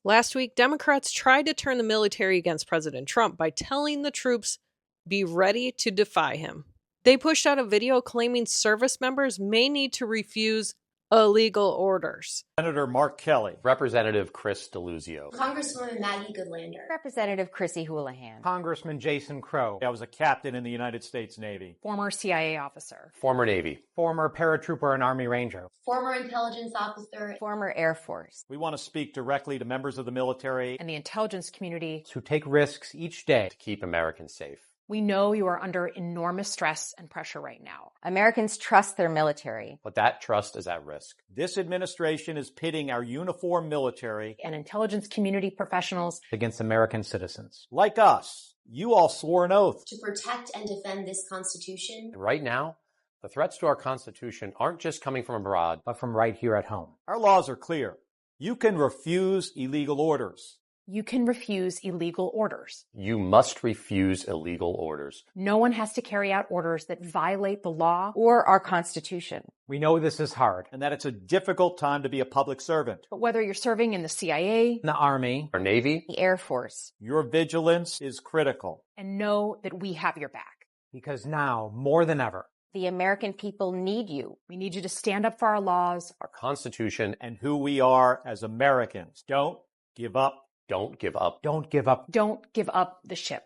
Last week, Democrats tried to turn the military against President Trump by telling the troops, be ready to defy him. They pushed out a video claiming service members may need to refuse illegal orders. Senator Mark Kelly. Representative Chris Deluzio. Congresswoman Maggie Goodlander. Representative Chrissy Houlihan. Congressman Jason Crow. I was a captain in the United States Navy. Former CIA officer. Former Navy. Former paratrooper and Army Ranger. Former intelligence officer. Former Air Force. We want to speak directly to members of the military and the intelligence community who take risks each day to keep Americans safe. We know you are under enormous stress and pressure right now. Americans trust their military. But that trust is at risk. This administration is pitting our uniformed military and intelligence community professionals against American citizens. Like us. You all swore an oath to protect and defend this Constitution. Right now, the threats to our Constitution aren't just coming from abroad, but from right here at home. Our laws are clear. You can refuse illegal orders. You can refuse illegal orders. You must refuse illegal orders. No one has to carry out orders that violate the law or our Constitution. We know this is hard and that it's a difficult time to be a public servant. But whether you're serving in the CIA, the Army, or Navy, the Air Force, your vigilance is critical. And know that we have your back. Because now, more than ever, the American people need you. We need you to stand up for our laws, our Constitution, and who we are as Americans. Don't give up. Don't give up. Don't give up. Don't give up the ship.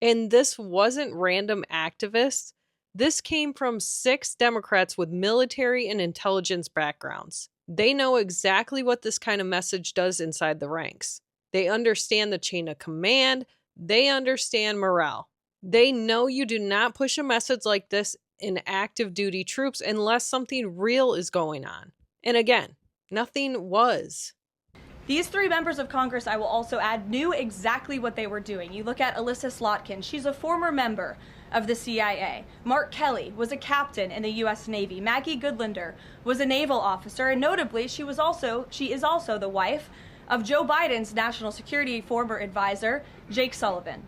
And this wasn't random activists. This came from 6 Democrats with military and intelligence backgrounds. They know exactly what this kind of message does inside the ranks. They understand the chain of command. They understand morale. They know you do not push a message like this in active duty troops unless something real is going on. And again, nothing was. These 3 members of Congress, I will also add, knew exactly what they were doing. You look at Alyssa Slotkin. She's a former member of the CIA. Mark Kelly was a captain in the U.S. Navy. Maggie Goodlander was a naval officer, and notably, she is also the wife of Joe Biden's national security former advisor, Jake Sullivan.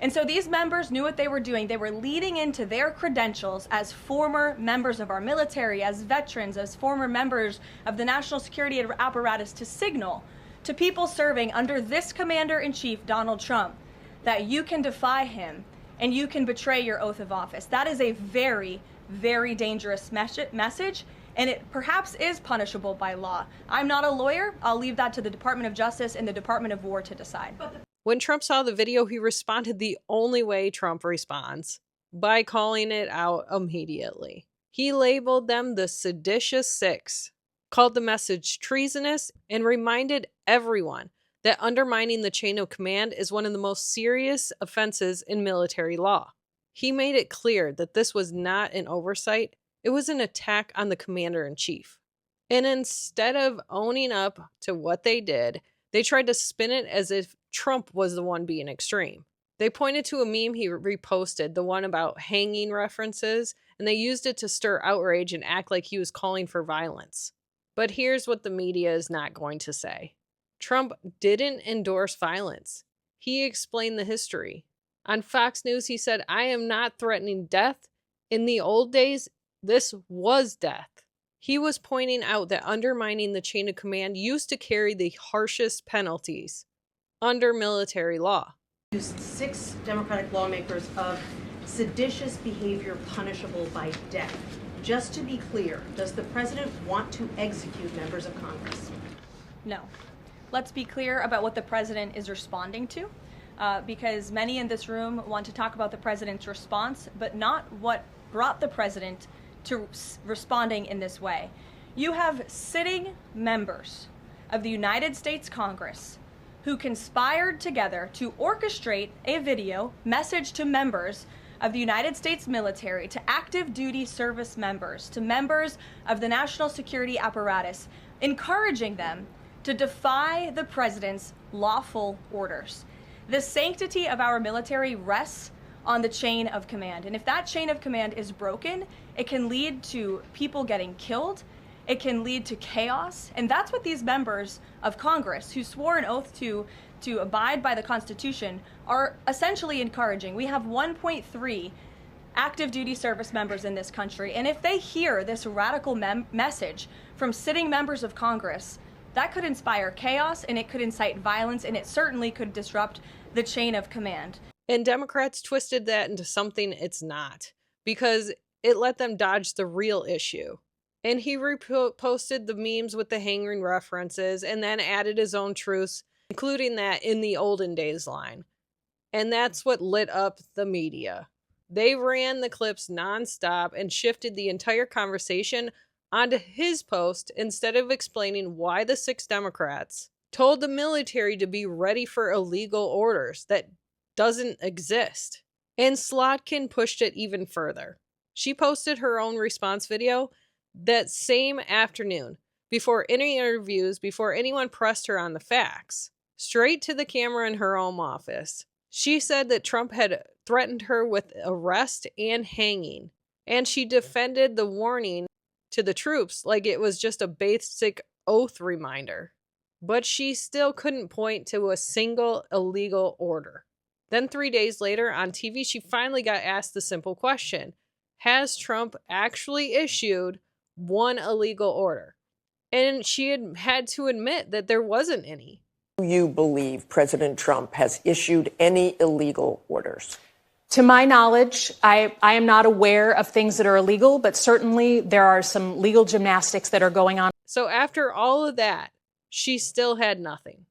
And so these members knew what they were doing. They were leading into their credentials as former members of our military, as veterans, as former members of the national security apparatus to signal to people serving under this commander-in-chief, Donald Trump, that you can defy him and you can betray your oath of office. That is a very, very dangerous message, and it perhaps is punishable by law. I'm not a lawyer. I'll leave that to the Department of Justice and the Department of War to decide. When Trump saw the video, he responded the only way Trump responds, by calling it out immediately. He labeled them the seditious 6, called the message treasonous, and reminded everyone that undermining the chain of command is one of the most serious offenses in military law. He made it clear that this was not an oversight, it was an attack on the commander-in-chief. And instead of owning up to what they did, they tried to spin it as if Trump was the one being extreme. They pointed to a meme he reposted, the one about hanging references, and they used it to stir outrage and act like he was calling for violence. But here's what the media is not going to say. Trump didn't endorse violence. He explained the history. On Fox News, he said, "I am not threatening death. In the old days, this was death." He was pointing out that undermining the chain of command used to carry the harshest penalties under military law. 6 Democratic lawmakers of seditious behavior punishable by death. Just to be clear, does the president want to execute members of Congress? No. Let's be clear about what the president is responding to, because many in this room want to talk about the president's response, but not what brought the president to responding in this way. You have sitting members of the United States Congress who conspired together to orchestrate a video message to members of the United States military, to active duty service members, to members of the national security apparatus, encouraging them to defy the president's lawful orders. The sanctity of our military rests on the chain of command. And if that chain of command is broken, it can lead to people getting killed. It can lead to chaos. And that's what these members of Congress who swore an oath to abide by the Constitution are essentially encouraging. We have 1.3 active duty service members in this country. And if they hear this radical message from sitting members of Congress, That could inspire chaos, and it could incite violence, and it certainly could disrupt the chain of command. And Democrats twisted that into something it's not, because it let them dodge the real issue. And he reposted the memes with the hanging references and then added his own truths, including that "in the olden days" line. And that's what lit up the media. They ran the clips nonstop and shifted the entire conversation onto his post instead of explaining why the 6 Democrats told the military to be ready for illegal orders that doesn't exist. And Slotkin pushed it even further. She posted her own response video that same afternoon, before any interviews, before anyone pressed her on the facts, straight to the camera in her home office. She said that Trump had threatened her with arrest and hanging, and she defended the warning to the troops like it was just a basic oath reminder. But she still couldn't point to a single illegal order. Then 3 days later on TV, she finally got asked the simple question: has Trump actually issued one illegal order? And she had to admit that there wasn't any. Do you believe President Trump has issued any illegal orders? To my knowledge, I am not aware of things that are illegal, but certainly there are some legal gymnastics that are going on. So after all of that, she still had nothing.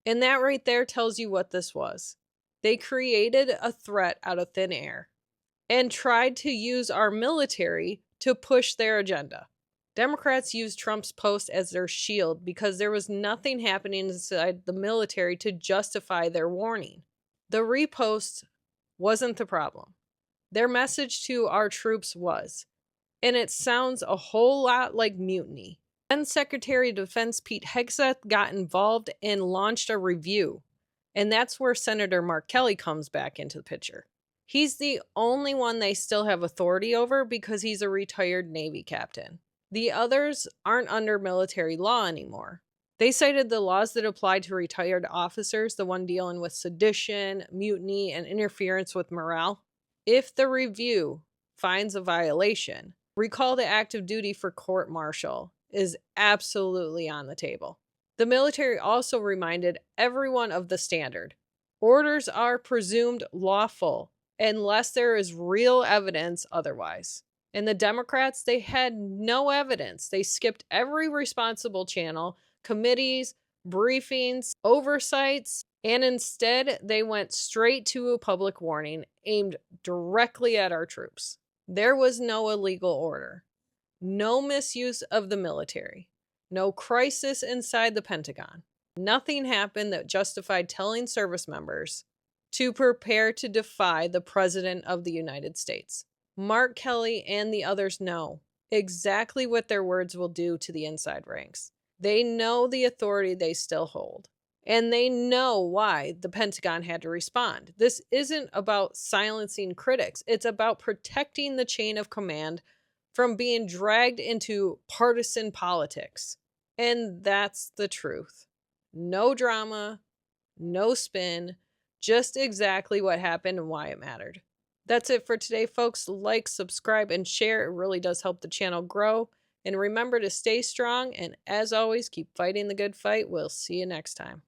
And that right there tells you what this was. They created a threat out of thin air and tried to use our military to push their agenda. Democrats used Trump's post as their shield because there was nothing happening inside the military to justify their warning. The repost wasn't the problem. Their message to our troops was, and it sounds a whole lot like mutiny. Then Secretary of Defense Pete Hegseth got involved and launched a review. And that's where Senator Mark Kelly comes back into the picture. He's the only one they still have authority over because he's a retired Navy captain. The others aren't under military law anymore. They cited the laws that apply to retired officers, the one dealing with sedition, mutiny, and interference with morale. If the review finds a violation, recall to active duty for court-martial is absolutely on the table. The military also reminded everyone of the standard. Orders are presumed lawful unless there is real evidence otherwise. And the Democrats, they had no evidence. They skipped every responsible channel, committees, briefings, oversights, and instead they went straight to a public warning aimed directly at our troops. There was no illegal order, no misuse of the military, no crisis inside the Pentagon. Nothing happened that justified telling service members to prepare to defy the President of the United States. Mark Kelly and the others know exactly what their words will do to the inside ranks. They know the authority they still hold. And they know why the Pentagon had to respond. This isn't about silencing critics. It's about protecting the chain of command from being dragged into partisan politics. And that's the truth. No drama, no spin, just exactly what happened and why it mattered. That's it for today, folks. Like, subscribe, and share. It really does help the channel grow. And remember to stay strong, and as always, keep fighting the good fight. We'll see you next time.